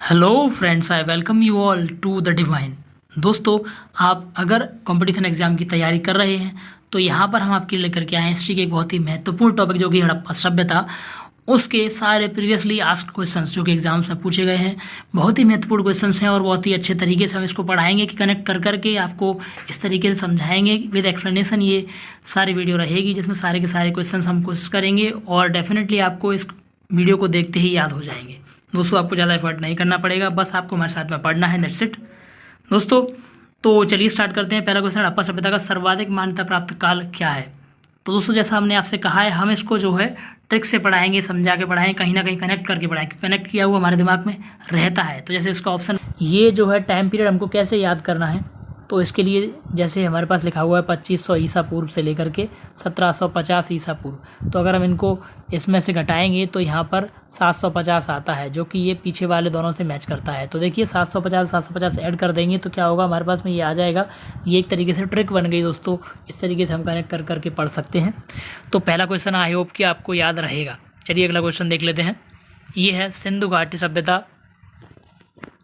Hello friends, I welcome you all to the divine. दोस्तों, आप अगर कंपटीशन एग्जाम की तैयारी कर रहे हैं तो यहाँ पर हम आपके लिए लेकर के आए हैं हिस्ट्री के एक बहुत ही महत्वपूर्ण टॉपिक जो कि हड़प्पा सभ्यता, उसके सारे प्रीवियसली आस्क्ड क्वेश्चंस जो कि एग्जाम्स में पूछे गए हैं। बहुत ही महत्वपूर्ण क्वेश्चंस हैं और बहुत ही अच्छे तरीके से हम इसको पढ़ाएंगे कि कनेक्ट कर करके आपको इस तरीके से समझाएंगे विद एक्सप्लेनेशन। ये सारी वीडियो रहेगी जिसमें सारे के सारे क्वेश्चंस हम कोशिश करेंगे और डेफिनेटली आपको इस वीडियो को देखते ही याद हो जाएंगे। दोस्तों, आपको ज़्यादा एफर्ट नहीं करना पड़ेगा, बस आपको हमारे साथ में पढ़ना है, दैट्स इट। दोस्तों, तो चलिए स्टार्ट करते हैं। पहला क्वेश्चन, हड़प्पा सभ्यता का सर्वाधिक मान्यता प्राप्त काल क्या है। तो दोस्तों, जैसा हमने आपसे कहा है, हम इसको जो है ट्रिक से पढ़ाएंगे, समझा के पढ़ाएंगे, कहीं ना कहीं कनेक्ट करके पढ़ाएंगे। कनेक्ट किया हुआ हमारे दिमाग में रहता है। तो जैसे इसका ऑप्शन, ये जो है टाइम पीरियड हमको कैसे याद करना है, तो इसके लिए जैसे हमारे पास लिखा हुआ है 2500 ईसा पूर्व से लेकर के 1750 ईसा पूर्व। तो अगर हम इनको इसमें से घटाएंगे तो यहाँ पर 750 आता है, जो कि ये पीछे वाले दोनों से मैच करता है। तो देखिए 750 ऐड कर देंगे तो क्या होगा, हमारे पास में ये आ जाएगा। ये एक तरीके से ट्रिक बन गई दोस्तों, इस तरीके से हम कनेक्ट कर करके पढ़ सकते हैं। तो पहला क्वेश्चन आई होप कि आपको याद रहेगा। चलिए अगला क्वेश्चन देख लेते हैं। ये है, सिंधु घाटी सभ्यता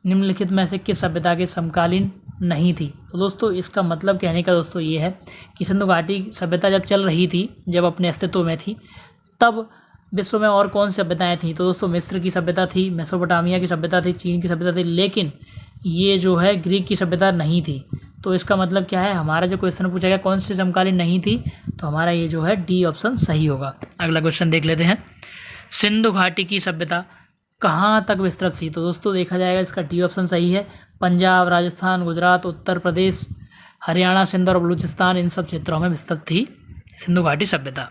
निम्नलिखित में से किस सभ्यता के समकालीन नहीं थी। तो दोस्तों, इसका मतलब कहने का दोस्तों ये है कि सिंधु घाटी सभ्यता जब चल रही थी, जब अपने अस्तित्व में थी, तब विश्व में और कौन सी सभ्यताएं थी। तो दोस्तों, मिस्र की सभ्यता थी, मेसोपोटामिया की सभ्यता थी, चीन की सभ्यता थी, लेकिन ये जो है ग्रीक की सभ्यता नहीं थी। तो इसका मतलब क्या है, हमारा जो क्वेश्चन पूछा गया कौन सी समकालीन नहीं थी, तो हमारा ये जो है डी ऑप्शन सही होगा। अगला क्वेश्चन देख लेते हैं। सिंधु घाटी की सभ्यता कहाँ तक विस्तृत थी। तो दोस्तों, देखा जाएगा इसका डी ऑप्शन सही है। पंजाब, राजस्थान, गुजरात, उत्तर प्रदेश, हरियाणा, सिंध और बलूचिस्तान, इन सब क्षेत्रों में विस्तृत थी सिंधु घाटी सभ्यता।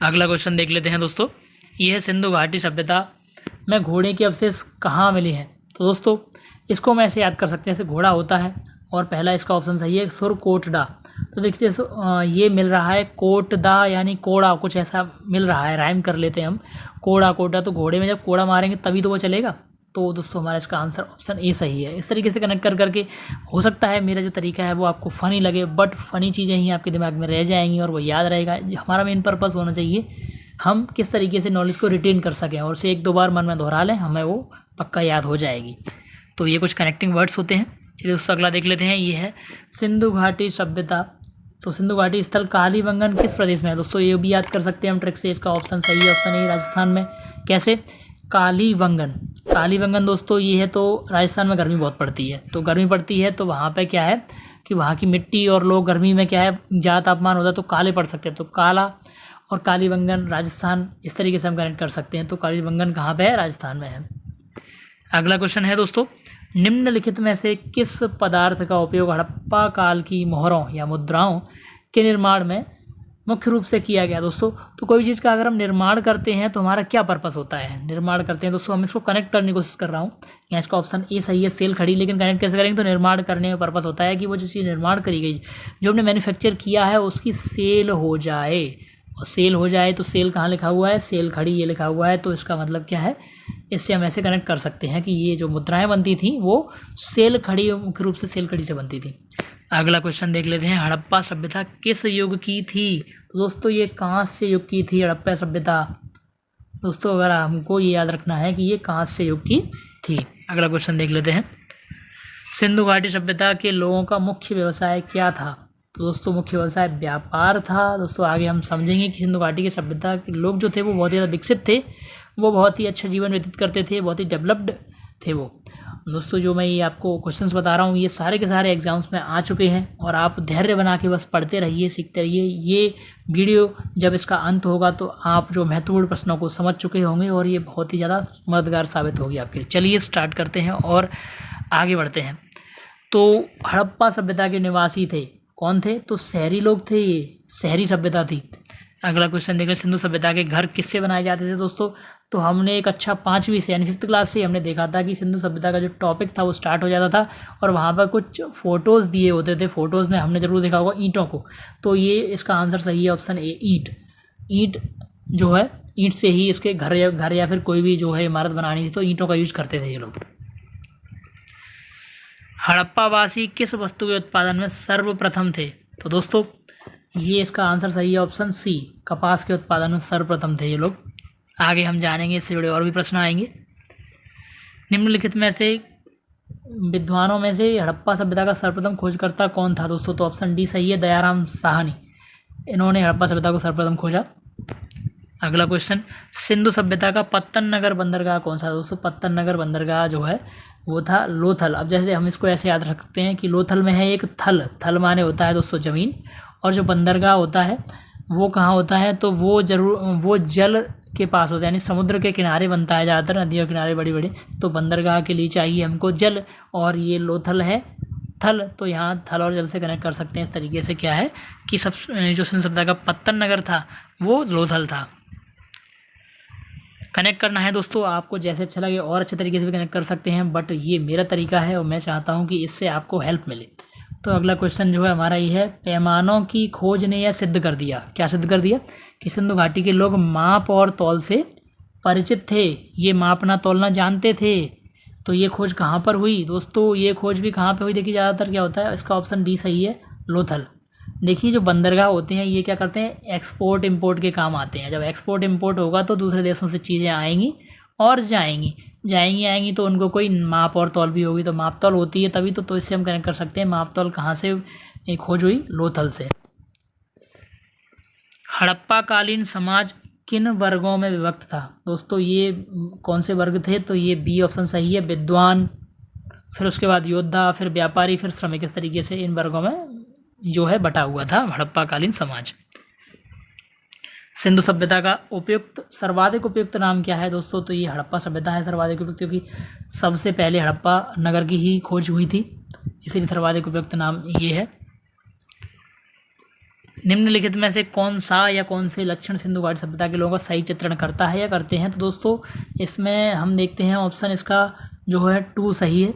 अगला क्वेश्चन देख लेते हैं दोस्तों। ये है, सिंधु घाटी सभ्यता में घोड़े के अवशेष कहाँ मिले हैं। तो दोस्तों, इसको हम ऐसे याद कर सकते हैं, जैसे घोड़ा होता है और पहला इसका ऑप्शन सही है सुरकोटडा। तो देखिए ये मिल रहा है कोटदा यानी कोड़ा, कुछ ऐसा मिल रहा है, राइम कर लेते हैं हम, कोड़ा कोटा। तो घोड़े में जब कोड़ा मारेंगे तभी तो वो चलेगा। तो दोस्तों, हमारा इसका आंसर ऑप्शन ए सही है। इस तरीके से कनेक्ट कर करके, हो सकता है मेरा जो तरीका है वो आपको फ़नी लगे, बट फ़नी चीज़ें ही आपके दिमाग में रह जाएंगी और वो याद रहेगा। हमारा मेन पर्पस होना चाहिए हम किस तरीके से नॉलेज को रिटेन कर सकें, और उसे एक दो बार मन में दोहरा लें, हमें वो पक्का याद हो जाएगी। तो ये कुछ कनेक्टिंग वर्ड्स होते हैं। चलिए दोस्तों, अगला देख लेते हैं। ये है, सिंधु घाटी सभ्यता। तो सिंधु घाटी स्थल कालीबंगन किस प्रदेश में है। दोस्तों, ये भी याद कर सकते हैं हम ट्रिक से। इसका ऑप्शन सही है, ऑप्शन ए राजस्थान में। कैसे, कालीबंगन। कालीबंगन दोस्तों, ये है तो राजस्थान में गर्मी बहुत पड़ती है। तो गर्मी पड़ती है तो वहाँ पे क्या है कि वहाँ की मिट्टी और लोग गर्मी में क्या है, ज़्यादा तापमान होता है तो काले पड़ सकते हैं। तो काला और कालीबंगन राजस्थान, इस तरीके से हम कनेक्ट कर सकते हैं। तो कालीबंगन कहाँ पे है, राजस्थान में है। अगला क्वेश्चन है दोस्तों, निम्नलिखित में से किस पदार्थ का उपयोग हड़प्पा काल की मोहरों या मुद्राओं के निर्माण में मुख्य रूप से किया गया। दोस्तों, तो कोई चीज़ का अगर हम निर्माण करते हैं तो हमारा क्या पर्पस होता है, निर्माण करते हैं। दोस्तों, हम इसको कनेक्ट करने की कोशिश कर रहा हूँ। यहाँ इसका ऑप्शन ए सही है, सेल खड़ी। लेकिन कनेक्ट कैसे करेंगे, तो निर्माण करने का पर्पस होता है कि वो जो चीज़ निर्माण करी गई, जो हमने मैन्युफैक्चर किया है, उसकी सेल हो जाए। और सेल हो जाए तो सेल कहाँ लिखा हुआ है, सेल खड़ी ये लिखा हुआ है। तो इसका मतलब क्या है, इससे हम ऐसे कनेक्ट कर सकते हैं कि ये जो मुद्राएं बनती थी वो सेल खड़ी, मुख्य रूप से सेल खड़ी से बनती थी। अगला क्वेश्चन देख लेते हैं। हड़प्पा सभ्यता किस युग की थी। तो दोस्तों, ये कांस्य युग की थी हड़प्पा सभ्यता। दोस्तों, अगर हमको ये याद रखना है कि ये कांस्य युग की थी। अगला क्वेश्चन देख लेते हैं। सिंधु घाटी सभ्यता के लोगों का मुख्य व्यवसाय क्या था। तो दोस्तों, मुख्य व्यवसाय व्यापार था। दोस्तों, आगे हम समझेंगे कि सिंधु घाटी की सभ्यता के लोग जो थे वो बहुत ही ज़्यादा विकसित थे, वो बहुत ही अच्छा जीवन व्यतीत करते थे, बहुत ही डेवलप्ड थे वो। दोस्तों, जो मैं ये आपको क्वेश्चंस बता रहा हूँ ये सारे के सारे एग्जाम्स में आ चुके हैं, और आप धैर्य बना के बस पढ़ते रहिए, सीखते रहिए। ये वीडियो जब इसका अंत होगा तो आप जो महत्वपूर्ण प्रश्नों को समझ चुके होंगे और ये बहुत ही ज़्यादा मददगार साबित होगी आपके लिए। चलिए स्टार्ट करते हैं और आगे बढ़ते हैं। तो हड़प्पा सभ्यता के निवासी थे, कौन थे, तो शहरी लोग थे, ये शहरी सभ्यता थी। अगला क्वेश्चन देखें, सिंधु सभ्यता के घर किससे बनाए जाते थे। दोस्तों, तो हमने एक अच्छा 5वीं से यानी 5th क्लास से हमने देखा था कि सिंधु सभ्यता का जो टॉपिक था वो स्टार्ट हो जाता था, और वहाँ पर कुछ फ़ोटोज़ दिए होते थे। फ़ोटोज़ में हमने ज़रूर देखा होगा ईंटों को। तो ये इसका आंसर सही है, ऑप्शन ए ईंट। ईंट जो है, ईंट से ही इसके घर या फिर कोई भी जो है इमारत बनानी थी तो ईंटों का यूज करते थे ये लोग। हड़प्पावासी किस वस्तु के उत्पादन में सर्वप्रथम थे। तो दोस्तों, ये इसका आंसर सही है, ऑप्शन सी, कपास के उत्पादन में सर्वप्रथम थे ये लोग। आगे हम जानेंगे, इससे जुड़े और भी प्रश्न आएंगे। निम्नलिखित में से विद्वानों में से हड़प्पा सभ्यता का सर्वप्रथम खोजकर्ता कौन था दोस्तों? तो ऑप्शन डी सही है, दयाराम साहनी। इन्होंने हड़प्पा सभ्यता को सर्वप्रथम खोजा। अगला क्वेश्चन, सिंधु सभ्यता का पत्तन नगर बंदरगाह कौन सा? दोस्तों पत्तन नगर बंदरगाह जो है वो था लोथल। अब जैसे हम इसको ऐसे याद रख सकते हैं कि लोथल में है एक थल, थल माने होता है दोस्तों ज़मीन, और जो बंदरगाह होता है वो कहाँ होता है? तो वो जल के पास होता है, यानी समुद्र के किनारे बनता है ज़्यादातर, नदियों के किनारे बड़ी बड़ी। तो बंदरगाह के लिए चाहिए हमको जल, और ये लोथल है थल, तो यहाँ थल और जल से कनेक्ट कर सकते हैं। इस तरीके से क्या है कि सब जो सिंधु सभ्यता का पत्तन नगर था वो लोथल था। कनेक्ट करना है दोस्तों आपको जैसे अच्छा लगे, और अच्छे तरीके से भी कनेक्ट कर सकते हैं, बट ये मेरा तरीका है और मैं चाहता हूँ कि इससे आपको हेल्प मिले। तो अगला क्वेश्चन जो है हमारा ये है, पैमानों की खोज ने यह सिद्ध कर दिया, क्या सिद्ध कर दिया? कि सिंधु घाटी के लोग माप और तौल से परिचित थे, ये मापना तौलना जानते थे। तो ये खोज कहाँ पर हुई दोस्तों? ये खोज भी कहाँ पर हुई? देखिए ज़्यादातर क्या होता है, इसका ऑप्शन डी सही है, लोथल। देखिए जो बंदरगाह होते हैं ये क्या करते हैं, एक्सपोर्ट इंपोर्ट के काम आते हैं। जब एक्सपोर्ट इंपोर्ट होगा तो दूसरे देशों से चीज़ें आएंगी और आएंगी, तो उनको कोई माप और तौल भी होगी, तो माप तौल होती है तभी तो इससे हम कनेक्ट कर सकते हैं। माप तौल कहाँ से खोज हुई? लोथल से। हड़प्पा कालीन समाज किन वर्गों में विभक्त था? दोस्तों ये कौन से वर्ग थे? तो ये बी ऑप्शन सही है, विद्वान, फिर उसके बाद योद्धा, फिर व्यापारी, फिर श्रमिक। इस तरीके से इन वर्गों में जो है बटा हुआ था हड़प्पा कालीन समाज। सिंधु सभ्यता का सर्वाधिक उपयुक्त नाम क्या है दोस्तों? तो ये हड़प्पा सभ्यता है सर्वाधिक उपयुक्त, क्योंकि सबसे पहले हड़प्पा नगर की ही खोज हुई थी, इसीलिए सर्वाधिक उपयुक्त नाम ये है। निम्नलिखित में से कौन से लक्षण सिंधु घाटी सभ्यता के लोगों का सही चित्रण करता है या करते हैं? तो दोस्तों इसमें हम देखते हैं ऑप्शन इसका जो है 2 सही है,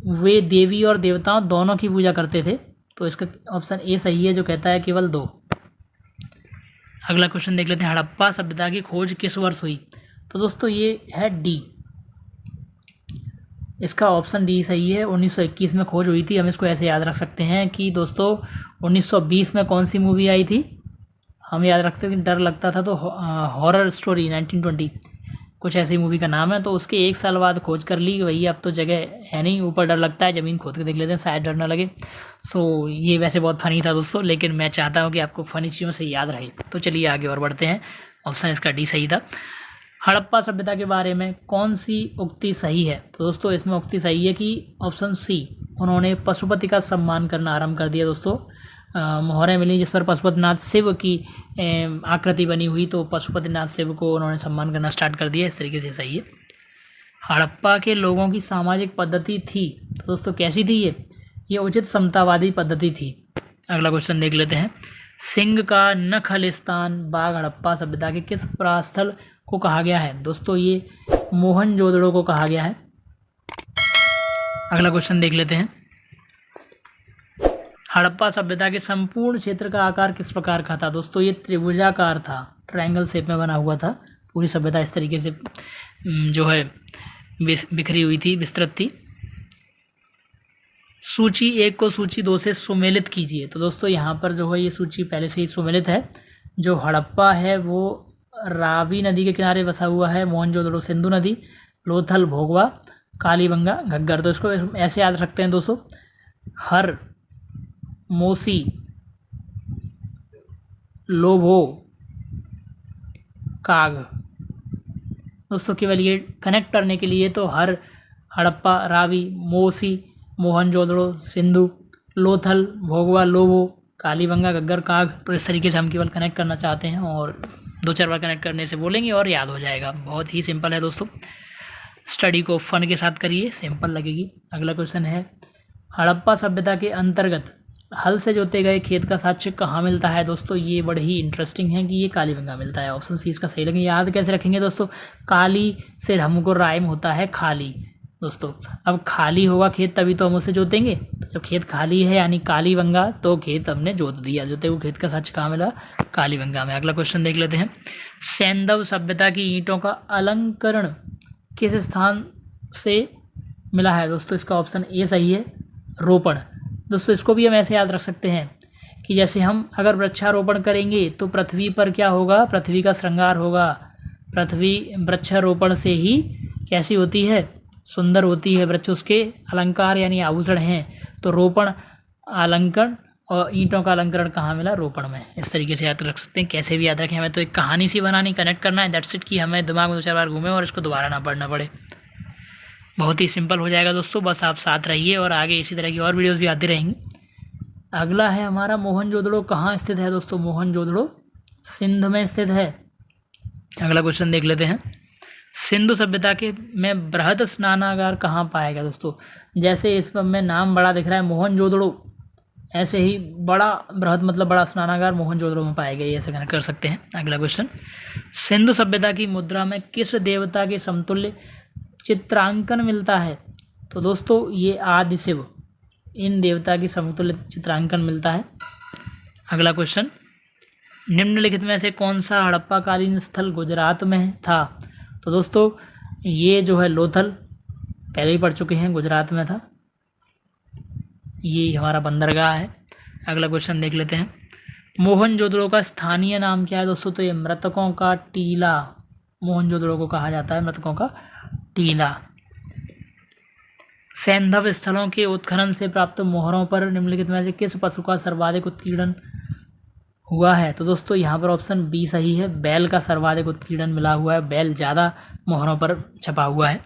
वे देवी और देवताओं दोनों की पूजा करते थे, तो इसका ऑप्शन ए सही है जो कहता है केवल 2। अगला क्वेश्चन देख लेते हैं, हड़प्पा सभ्यता की खोज किस वर्ष हुई? तो दोस्तों ये है डी, इसका ऑप्शन डी सही है, 1921 में खोज हुई थी। हम इसको ऐसे याद रख सकते हैं कि दोस्तों 1920 में कौन सी मूवी आई थी, हम याद रखते थे, डर लगता था, तो हॉरर स्टोरी 1920 कुछ ऐसी मूवी का नाम है। तो उसके 1 साल बाद खोज कर ली, वही अब तो जगह है नहीं, ऊपर डर लगता है, ज़मीन खोद के देख लेते हैं शायद डर ना लगे। सो ये वैसे बहुत फ़नी था दोस्तों, लेकिन मैं चाहता हूँ कि आपको फ़नी चीज़ों से याद रहे। तो चलिए आगे और बढ़ते हैं, ऑप्शन इसका डी सही था। हड़प्पा सभ्यता के बारे में कौन सी उक्ति सही है? तो दोस्तों इसमें उक्ति सही है कि ऑप्शन सी, उन्होंने पशुपति का सम्मान करना आरंभ कर दिया। दोस्तों मोहरें मिली जिस पर पशुपतिनाथ शिव की आकृति बनी हुई, तो पशुपतिनाथ शिव को उन्होंने सम्मान करना स्टार्ट कर दिया, इस तरीके से सही है। हड़प्पा के लोगों की सामाजिक पद्धति थी, तो दोस्तों कैसी थी ये उचित समतावादी पद्धति थी। अगला क्वेश्चन देख लेते हैं, सिंह का न खलिस्तान बाग हड़प्पा सभ्यता के किस परास्थल को कहा गया है? दोस्तों ये मोहनजोदड़ो को कहा गया है। अगला क्वेश्चन देख लेते हैं, हड़प्पा सभ्यता के संपूर्ण क्षेत्र का आकार किस प्रकार का था? दोस्तों ये त्रिभुजाकार था, ट्रायंगल शेप में बना हुआ था। पूरी सभ्यता इस तरीके से जो है बिखरी हुई थी, विस्तृत थी। सूची 1 को सूची 2 से सुमेलित कीजिए। तो दोस्तों यहाँ पर जो है ये सूची पहले से ही सुमेलित है। जो हड़प्पा है वो रावी नदी के किनारे बसा हुआ है, मोहनजोदड़ो सिंधु नदी, लोथल भोगवा, कालीबंगा घग्गर। तो इसको ऐसे याद रखते हैं दोस्तों, हर, मोसी, लोभो, काग। दोस्तों केवल ये कनेक्ट करने के लिए, तो हर, हड़प्पा, रावी, मोसी, मोहनजोदड़ो, सिंधु, लोथल, भोगवा, लोभो, कालीबंगा, घग्गर, काग। तो इस तरीके से हम केवल कनेक्ट करना चाहते हैं, और 2-4 बार कनेक्ट करने से बोलेंगे और याद हो जाएगा। बहुत ही सिंपल है दोस्तों, स्टडी को फन के साथ करिए, सिंपल लगेगी। अगला क्वेश्चन है, हड़प्पा सभ्यता के अंतर्गत हल से जोते गए खेत का साक्ष्य कहाँ मिलता है? दोस्तों ये बड़ी ही इंटरेस्टिंग है कि ये कालीबंगा मिलता है। ऑप्शन सी इसका सही लगेगा। याद कैसे रखेंगे दोस्तों, काली से हमको राइम होता है खाली। दोस्तों अब खाली होगा खेत तभी तो हम उसे जोतेंगे, तो जब खेत खाली है यानी कालीबंगा, तो खेत हमने जोत दिया, जोते हुए खेत का साक्ष्य कहाँ मिला? कालीबंगा में। अगला क्वेश्चन देख लेते हैं, सैंधव सभ्यता की ईंटों का अलंकरण किस स्थान से मिला है? दोस्तों इसका ऑप्शन ए सही है, रोपण। दोस्तों इसको भी हम ऐसे याद रख सकते हैं कि जैसे हम अगर वृक्षारोपण करेंगे तो पृथ्वी पर क्या होगा? पृथ्वी का श्रृंगार होगा। पृथ्वी वृक्षारोपण से ही कैसी होती है, सुंदर होती है। वृक्ष उसके अलंकार यानी आभूषण हैं। तो रोपण अलंकरण और ईंटों का अलंकरण कहाँ मिला, रोपण में। इस तरीके से याद रख सकते हैं, कैसे भी याद रखें। हमें तो एक कहानी सी बनानी, कनेक्ट करना है, दैट्स इट, कि हमें दिमाग में 2-4 बार घूमे और इसको दोबारा ना पढ़ना पड़े। बहुत ही सिंपल हो जाएगा दोस्तों, बस आप साथ रहिए और आगे इसी तरह की और वीडियोस भी आती रहेंगी। अगला है हमारा मोहनजोदड़ो कहाँ स्थित है दोस्तों। मोहनजोदड़ो सिंध में स्थित है। अगला क्वेश्चन देख लेते हैं। सिंधु सभ्यता के में बृहद स्नानागार कहाँ पाया गया दोस्तों। जैसे इस में नाम बड़ा दिख रहा है मोहनजोदड़ो, ऐसे ही बड़ा बृहद मतलब बड़ा स्नानागार मोहनजोदड़ो में पाया गया, ऐसे कनेक्ट कर सकते हैं। अगला क्वेश्चन, सिंधु सभ्यता की मुद्रा में किस देवता के समतुल्य चित्रांकन मिलता है। तो दोस्तों ये आदि शिव, इन देवता की समतुल्य चित्रांकन मिलता है। अगला क्वेश्चन, निम्नलिखित में से कौन सा हड़प्पा कालीन स्थल गुजरात में था। तो दोस्तों ये जो है लोथल, पहले ही पढ़ चुके हैं, गुजरात में था। ये हमारा बंदरगाह है। अगला क्वेश्चन देख लेते हैं। मोहनजोदड़ो का स्थानीय नाम क्या है दोस्तों। तो ये मृतकों का टीला, मोहनजोदड़ो को कहा जाता है मृतकों का टीला। सैंधव स्थलों के उत्खनन से प्राप्त मोहरों पर निम्नलिखित में से किस पशु का सर्वाधिक उत्कीर्णन हुआ है। तो दोस्तों यहाँ पर ऑप्शन बी सही है, बैल का सर्वाधिक उत्कीर्णन मिला हुआ है। बैल ज़्यादा मोहरों पर छपा हुआ है।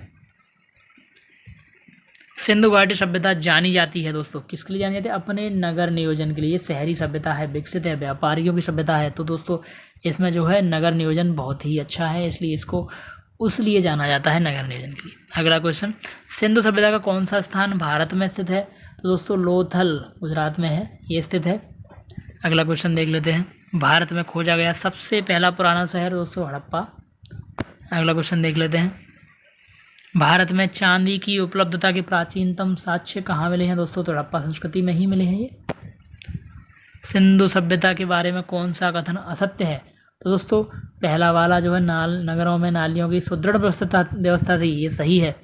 सिंधु घाटी सभ्यता जानी जाती है दोस्तों, किसके लिए जानी जाती है, अपने नगर नियोजन के लिए। ये शहरी सभ्यता है, विकसित है, व्यापारियों की सभ्यता है। तो दोस्तों इसमें जो है नगर नियोजन बहुत ही अच्छा है, इसलिए इसको उस लिए जाना जाता है, नगर नियोजन के लिए। अगला क्वेश्चन, सिंधु सभ्यता का कौन सा स्थान भारत में स्थित है। तो दोस्तों लोथल गुजरात में है, ये स्थित है। अगला क्वेश्चन देख लेते हैं। भारत में खोजा गया सबसे पहला पुराना शहर दोस्तों हड़प्पा। अगला क्वेश्चन देख लेते हैं। भारत में चांदी की उपलब्धता के प्राचीनतम साक्ष्य कहाँ मिले हैं दोस्तों। तो हड़प्पा संस्कृति में ही मिले हैं ये। सिंधु सभ्यता के बारे में कौन सा कथन असत्य है। तो दोस्तों पहला वाला जो है नगरों में नालियों की सुदृढ़ व्यवस्था थी, ये सही है।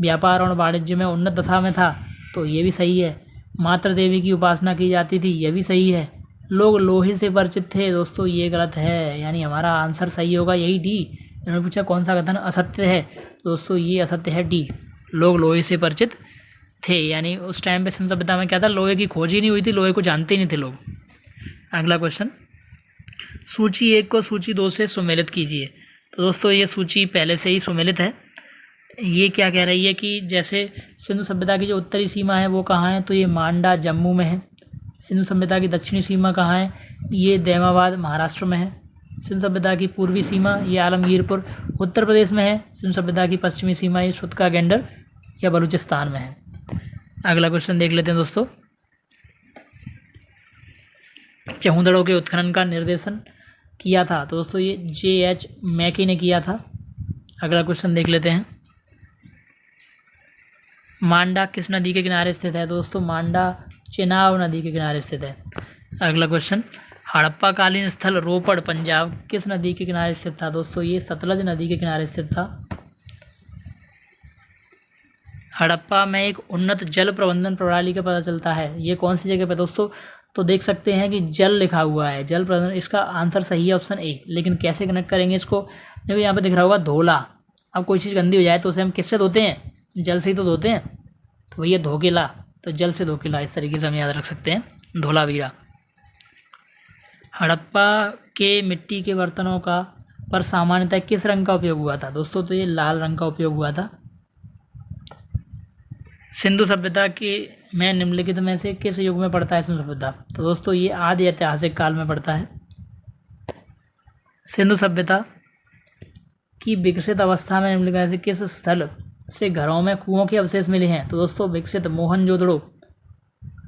व्यापार और वाणिज्य में उन्नत दशा में था, तो ये भी सही है। मातृ देवी की उपासना की जाती थी, ये भी सही है। लोग लोहे से परिचित थे दोस्तों, ये गलत है, यानी हमारा आंसर सही होगा यही डी। इन्होंने पूछा कौन सा कथन असत्य है, दोस्तों ये असत्य है डी, लोग लोहे से परिचित थे। यानी उस टाइम पे सिंधु सभ्यता में क्या था, लोहे की खोज ही नहीं हुई थी, लोहे को जानते ही नहीं थे लोग। अगला क्वेश्चन, सूची 1 को सूची 2 से सुमेलित कीजिए। तो दोस्तों ये सूची पहले से ही सुमेलित है। ये क्या कह रही है कि जैसे सिंधु सभ्यता की जो उत्तरी सीमा है वो कहाँ है, तो ये मांडा जम्मू में है। सिंधु सभ्यता की दक्षिणी सीमा कहाँ है, ये दैमाबाद महाराष्ट्र में है। सिंधु सभ्यता की पूर्वी सीमा ये आलमगीरपुर उत्तर प्रदेश में है। सिंधु सभ्यता की पश्चिमी सीमा ये सुतका गेंडर या बलूचिस्तान में है। अगला क्वेश्चन देख लेते हैं दोस्तों। चहुंदड़ों के उत्खनन का निर्देशन किया था, तो दोस्तों ये J.H. मैकी ने किया था। अगला क्वेश्चन देख लेते हैं। मांडा किस नदी के किनारे स्थित है, तो दोस्तों मांडा चेनाब नदी के किनारे स्थित है। अगला क्वेश्चन, हड़प्पा कालीन स्थल रोपड़ पंजाब किस नदी के किनारे स्थित था, दोस्तों ये सतलज नदी के किनारे स्थित था। हड़प्पा में एक उन्नत जल प्रबंधन प्रणाली का पता चलता है, ये कौन सी जगह पे दोस्तों, तो देख सकते हैं कि जल लिखा हुआ है, जल प्रबंधन, इसका आंसर सही है ऑप्शन ए। लेकिन कैसे कनेक्ट करेंगे इसको, देखो यहाँ पे दिख रहा होगा धोला। अब कोई चीज़ गंदी हो जाए तो उसे हम किससे धोते हैं, जल से ही तो धोते हैं, तो भैया धोकेला, तो जल से धोकेला, इस तरीके से हम याद रख सकते हैं, धोलावीरा। हड़प्पा के मिट्टी के बर्तनों का पर सामान्यतः किस रंग का उपयोग हुआ था, दोस्तों तो ये लाल रंग का उपयोग हुआ था। सिंधु सभ्यता के में निम्नलिखित में से किस युग में पड़ता है सिंधु सभ्यता, तो दोस्तों ये आदि ऐतिहासिक काल में पड़ता है। सिंधु सभ्यता की विकसित अवस्था में निम्नलिखित में से किस स्थल से घरों में कुओं के अवशेष मिले हैं, तो दोस्तों विकसित मोहनजोदड़ो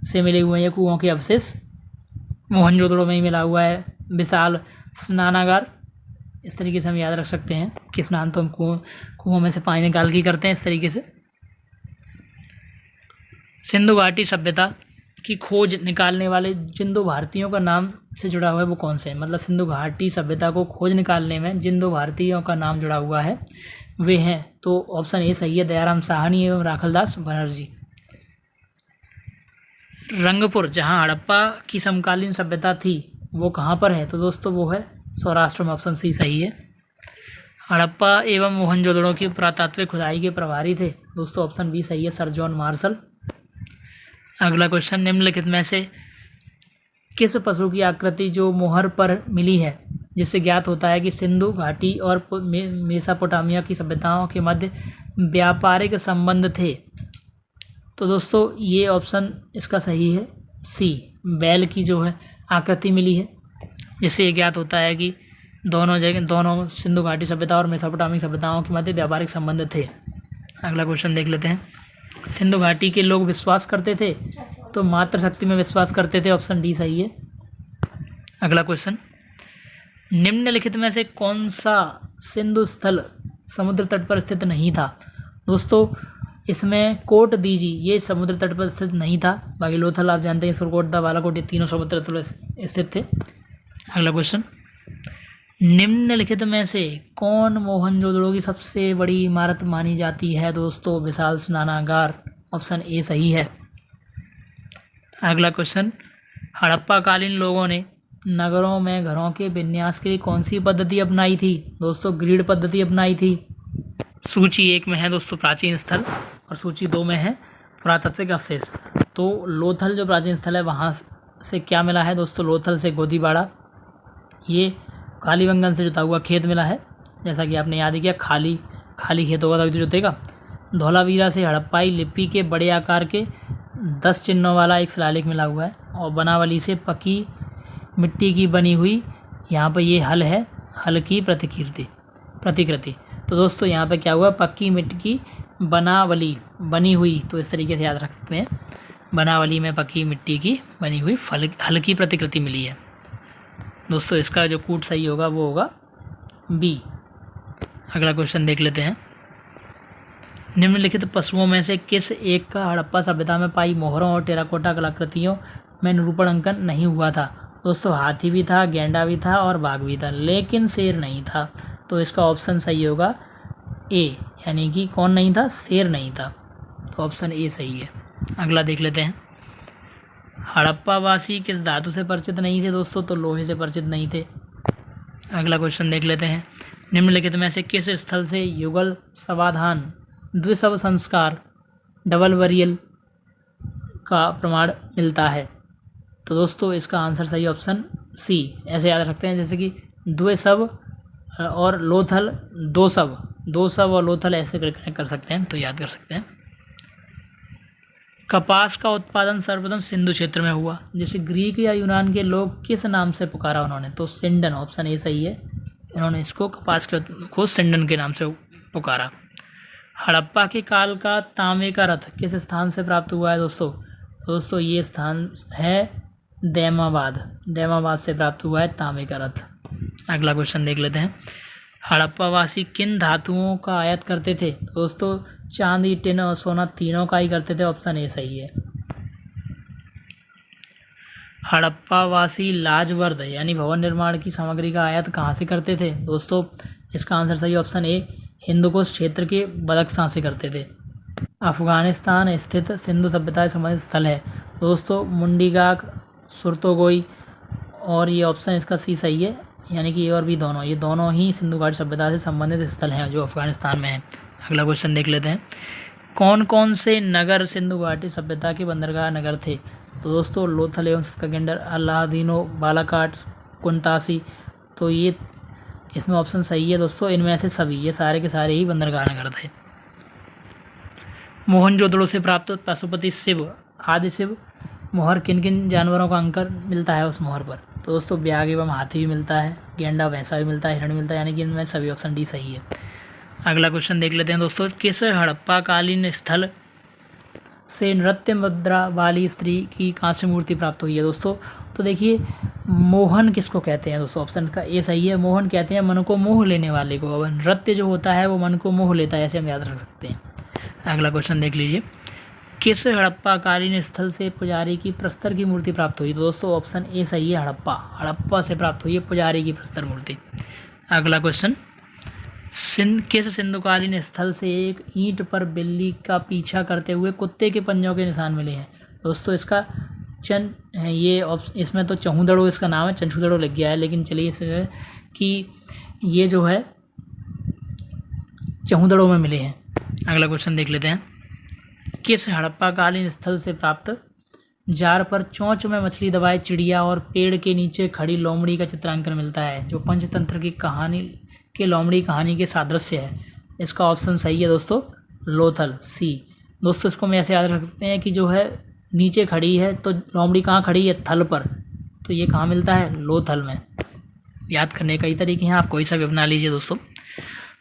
से मिले हुए हैं ये कुओं के अवशेष, मोहनजोदड़ो में ही मिला हुआ है। विशाल स्नानागार, इस तरीके से हम याद रख सकते हैं कि स्नान तो हम कुओं में से पानी निकाल के करते हैं, इस तरीके से। सिंधु घाटी सभ्यता की खोज निकालने वाले जिन 2 भारतीयों का नाम से जुड़ा हुआ है वो कौन से हैं, मतलब सिंधु घाटी सभ्यता को खोज निकालने में जिन 2 भारतीयों का नाम जुड़ा हुआ है वे हैं, तो ऑप्शन ए सही है, दयाराम साहनी एवं राखलदास बनर्जी। रंगपुर जहां हड़प्पा की समकालीन सभ्यता थी वो कहां पर है, तो दोस्तों वो है सौराष्ट्र में, ऑप्शन सी सही है। हड़प्पा एवं मोहनजोदड़ो की पुरातात्विक खुदाई के प्रभारी थे। दोस्तों ऑप्शन बी सही है, सर जॉन मार्शल। अगला क्वेश्चन, निम्नलिखित में से किस पशु की आकृति जो मोहर पर मिली है जिससे ज्ञात होता है कि सिंधु घाटी और मेसोपोटामिया की सभ्यताओं के मध्य व्यापारिक संबंध थे? तो दोस्तों ये ऑप्शन इसका सही है, सी, बैल की जो है आकृति मिली है जिससे ये ज्ञात होता है कि दोनों सिंधु घाटी सभ्यता और मेसोपोटामिक सभ्यताओं के मध्य व्यापारिक संबंध थे। अगला क्वेश्चन देख लेते हैं, सिंधु घाटी के लोग विश्वास करते थे तो मातृशक्ति में विश्वास करते थे, ऑप्शन डी सही है। अगला क्वेश्चन, निम्नलिखित में से कौन सा सिंधु स्थल समुद्र तट पर स्थित नहीं था? दोस्तों इसमें कोट दीजी ये समुद्र तट पर स्थित नहीं था, बाकी लोथल आप जानते हैं, सुरकोटदा, बालाकोट, ये तीनों समुद्र तट पर स्थित थे। अगला क्वेश्चन, निम्नलिखित में से कौन मोहनजोदड़ो की सबसे बड़ी इमारत मानी जाती है? दोस्तों विशाल स्नानागार, ऑप्शन ए सही है। अगला क्वेश्चन, हड़प्पा कालीन लोगों ने नगरों में घरों के विन्यास के लिए कौन सी पद्धति अपनाई थी? दोस्तों ग्रिड पद्धति अपनाई थी। सूची 1 में है दोस्तों प्राचीन स्थल और सूची 2 में है पुरातात्विक अवशेष। तो लोथल जो प्राचीन स्थल है वहाँ से क्या मिला है दोस्तों? लोथल से गोदीबाड़ा, ये कालीबंगन से जुता हुआ खेत मिला है, जैसा कि आपने याद किया, खाली खेत होगा तभी तो जुतेगा। धौलावीरा से हड़प्पाई लिपि के बड़े आकार के 10 चिन्हों वाला एक शिलालेख मिला हुआ है, और बनावली से पक्की मिट्टी की बनी हुई यहाँ पर ये हल है, हल की प्रतिकृति। तो दोस्तों यहाँ पे क्या हुआ, पक्की मिट्टी की बनावली बनी हुई, तो इस तरीके से याद रख सकते हैं, बनावली में पक्की मिट्टी की बनी हुई हल की प्रतिकृति मिली है। दोस्तों इसका जो कूट सही होगा वो होगा बी। अगला क्वेश्चन देख लेते हैं, निम्नलिखित पशुओं में से किस एक का हड़प्पा सभ्यता में पाई मोहरों और टेराकोटा कलाकृतियों में निरूपण अंकन नहीं हुआ था? दोस्तों हाथी भी था, गेंडा भी था और बाघ भी था, लेकिन शेर नहीं था। तो इसका ऑप्शन सही होगा ए, यानी कि कौन नहीं था? शेर नहीं था, तो ऑप्शन ए सही है। अगला देख लेते हैं, हड़प्पावासी किस धातु से परिचित नहीं थे? दोस्तों तो लोहे से परिचित नहीं थे। अगला क्वेश्चन देख लेते हैं, निम्नलिखित में से किस स्थल से युगल समाधान द्विशव संस्कार डबल बरियल का प्रमाण मिलता है? तो दोस्तों इसका आंसर सही ऑप्शन सी। ऐसे याद रखते हैं जैसे कि द्विशव और लोथल, दो शव और लोथल ऐसे कनेक्ट कर सकते हैं, तो याद कर सकते हैं। कपास का उत्पादन सर्वप्रथम सिंधु क्षेत्र में हुआ, जैसे ग्रीक या यूनान के लोग किस नाम से पुकारा उन्होंने? तो सिंडन, ऑप्शन ए सही है। इन्होंने इसको कपास को सिंडन के नाम से पुकारा। हड़प्पा के काल का तांबे का रथ किस स्थान से प्राप्त हुआ है? दोस्तों ये स्थान है दैमाबाद से प्राप्त हुआ है तांबे का रथ। अगला क्वेश्चन देख लेते हैं, हड़प्पावासी किन धातुओं का आयात करते थे? दोस्तों चांदी, टिन और सोना तीनों का ही करते थे, ऑप्शन ए सही है। हड़प्पावासी लाजवर्द यानी भवन निर्माण की सामग्री का आयात कहाँ से करते थे? दोस्तों इसका आंसर सही ऑप्शन ए, हिंदुकुश क्षेत्र के बदख्शां से करते थे। अफगानिस्तान स्थित सिंधु सभ्यता से संबंधित स्थल है? दोस्तों मुंडीगाक, सुरतोगोई, और ये ऑप्शन इसका सी सही है, यानी कि ए और बी दोनों, ये दोनों ही सिंधु घाटी सभ्यता से संबंधित स्थल हैं जो अफगानिस्तान में है। अगला क्वेश्चन देख लेते हैं, कौन कौन से नगर सिंधु घाटी सभ्यता के बंदरगाह नगर थे? तो दोस्तों लोथल एवं स्कंदर, अलादीनो, बालाकाट, कुंतासी, तो ये इसमें ऑप्शन सही है दोस्तों, इनमें से सभी, ये सारे के सारे ही बंदरगाह नगर थे। मोहनजोदड़ो से प्राप्त पशुपति शिव, आदि शिव मोहर किन किन जानवरों का अंकर मिलता है उस मोहर पर? तो दोस्तों ब्याग एवं हाथी भी मिलता है, गेंडा भैंसा भी मिलता है, हिरण मिलता है, यानी कि इनमें सभी ऑप्शन डी सही है। अगला क्वेश्चन देख लेते हैं दोस्तों, किस हड़प्पा कालीन स्थल से नृत्य मुद्रा वाली स्त्री की कांस्य मूर्ति प्राप्त हुई है? दोस्तों तो देखिए मोहन किसको कहते हैं? दोस्तों ऑप्शन का ए सही है, मोहन कहते हैं मन को मोह लेने वाले को, और नृत्य जो होता है वो मन को मोह लेता है, ऐसे हम याद रख सकते हैं। अगला क्वेश्चन देख लीजिए, किस हड़प्पा कालीन स्थल से पुजारी की प्रस्तर की मूर्ति प्राप्त हुई? दोस्तों ऑप्शन ए सही है, हड़प्पा से प्राप्त हुई है पुजारी की प्रस्तर मूर्ति। अगला क्वेश्चन, किस सिंधुकालीन स्थल से एक ईंट पर बिल्ली का पीछा करते हुए कुत्ते के पंजों के निशान मिले हैं? दोस्तों इसका इसमें तो चहुदड़ो इसका नाम है, चंचुदड़ो लग गया है, लेकिन चलिए कि ये जो है चहुदड़ों में मिले हैं। अगला क्वेश्चन देख लेते हैं। किस हड़प्पाकालीन स्थल से प्राप्त जार पर चोंच में मछली दबाए चिड़िया और पेड़ के नीचे खड़ी लोमड़ी का चित्रांकन मिलता है, जो पंचतंत्र की कहानी के लोमड़ी कहानी के सादृश्य है? इसका ऑप्शन सही है दोस्तों, लोथल, सी। दोस्तों इसको हम ऐसे याद रख सकते हैं कि जो है नीचे खड़ी है तो लोमड़ी कहाँ खड़ी है? थल पर, तो ये कहाँ मिलता है? लोथल में। याद करने कई तरीके हैं, आप कोई सा भी बना लीजिए दोस्तों।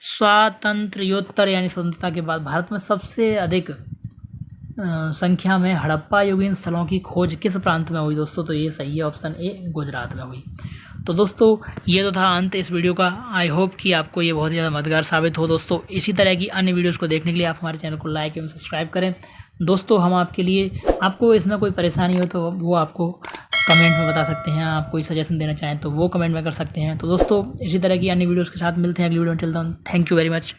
स्वातंत्र्योत्तर यानी स्वतंत्रता के बाद भारत में सबसे अधिक संख्या में हड़प्पा युगीन स्थलों की खोज किस प्रांत में हुई दोस्तों? तो ये सही है, ऑप्शन ए, गुजरात में हुई। तो दोस्तों ये तो था अंत इस वीडियो का। आई होप कि आपको ये बहुत ही ज़्यादा मददगार साबित हो दोस्तों। इसी तरह की अन्य वीडियोज़ को देखने के लिए आप हमारे चैनल को लाइक एवं सब्सक्राइब करें दोस्तों। हम आपके लिए, आपको इसमें कोई परेशानी हो तो वो आपको कमेंट में बता सकते हैं। आप कोई सजेशन देना चाहें तो वो कमेंट में कर सकते हैं। तो दोस्तों इसी तरह की अन्य वीडियोज़ के साथ मिलते हैं अगली वीडियो में। Till then thank you very much.